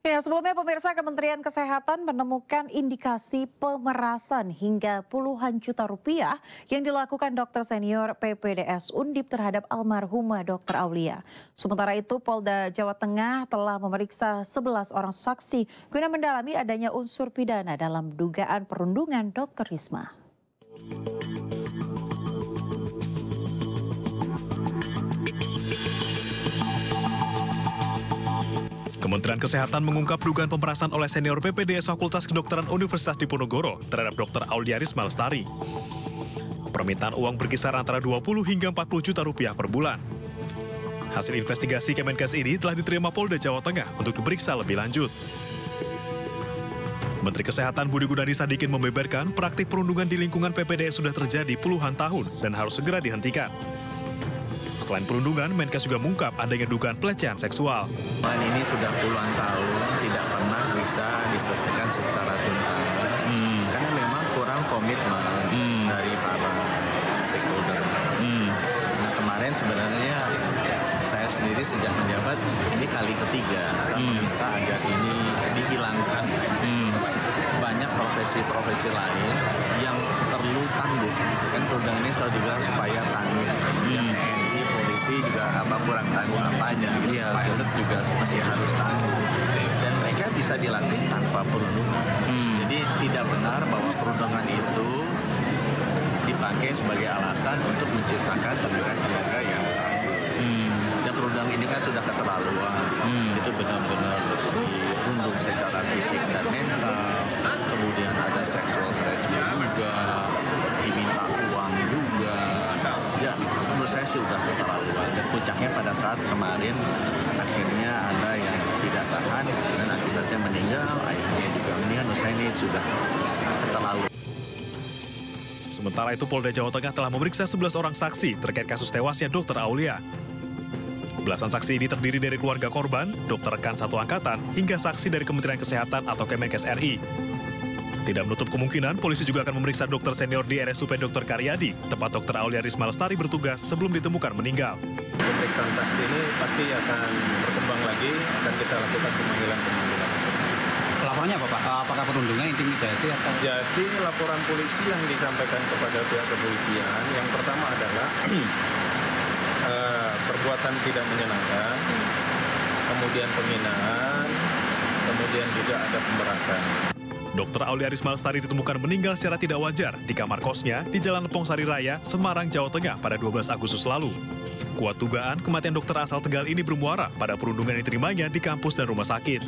Ya, sebelumnya pemirsa Kementerian Kesehatan menemukan indikasi pemerasan hingga puluhan juta rupiah yang dilakukan dokter senior PPDS Undip terhadap almarhumah Dr. Aulia. Sementara itu Polda Jawa Tengah telah memeriksa 11 orang saksi guna mendalami adanya unsur pidana dalam dugaan perundungan Dr. Risma. Kementerian Kesehatan mengungkap dugaan pemerasan oleh senior PPDS Fakultas Kedokteran Universitas Diponegoro terhadap Dr. Aulia Risma Lestari. Permintaan uang berkisar antara 20 hingga 40 juta rupiah per bulan. Hasil investigasi Kemenkes ini telah diterima Polda Jawa Tengah untuk diperiksa lebih lanjut. Menteri Kesehatan Budi Gunadi Sadikin membeberkan praktik perundungan di lingkungan PPDS sudah terjadi puluhan tahun dan harus segera dihentikan. Selain perundungan, Menkes juga mengungkap adanya dugaan pelecehan seksual. Ini sudah puluhan tahun tidak pernah bisa diselesaikan secara tuntas karena memang kurang komitmen dari para stakeholder. Nah kemarin sebenarnya saya sendiri sejak menjabat ini kali ketiga saya meminta agar ini dihilangkan. Banyak profesi-profesi lain yang perlu tangguh. Kan perundungan ini selalu juga supaya tangguh. Ya, TNI, polisi juga kurang tangguh apanya. Gitu. Pilot juga masih harus tangguh. Dan mereka bisa dilatih tanpa perundungan. Jadi tidak benar bahwa perundungan itu dipakai sebagai alasan untuk menciptakan tenaga-tenaga yang tangguh. Dan perundungan ini kan sudah keterlaluan. Itu benar-benar dirundung secara fisik dan mental. Kemudian ada sexual harassment juga, diminta uang juga. Ya, menurut saya sih udah keterlaluan. Dan puncaknya pada saat kemarin akhirnya ada yang tidak tahan dan akibatnya meninggal, ayahnya juga meninggal. Menurut saya ini sudah keterlaluan. Sementara itu Polda Jawa Tengah telah memeriksa 11 orang saksi terkait kasus tewasnya Dr. Aulia. Belasan saksi ini terdiri dari keluarga korban, dokter rekan satu angkatan, hingga saksi dari Kementerian Kesehatan atau Kemenkes RI. Tidak menutup kemungkinan, polisi juga akan memeriksa dokter senior di RSUP Dr. Karyadi, tempat Dr. Aulia Risma Lestari bertugas sebelum ditemukan meninggal. Pemeriksaan saksi ini pasti akan berkembang lagi, akan kita lakukan pemanggilan-pemanggilan. Laporannya apa Pak? Apakah perundungan, intimidasi atau? Jadi laporan polisi yang disampaikan kepada pihak kepolisian, yang pertama adalah perbuatan tidak menyenangkan, kemudian penghinaan, kemudian juga ada pemerasan. Dr. Aulia Risma Lestari ditemukan meninggal secara tidak wajar di kamar kosnya di Jalan Lepong Sari Raya, Semarang, Jawa Tengah pada 12 Agustus lalu. Kuat dugaan kematian dokter asal Tegal ini bermuara pada perundungan yang diterimanya di kampus dan rumah sakit.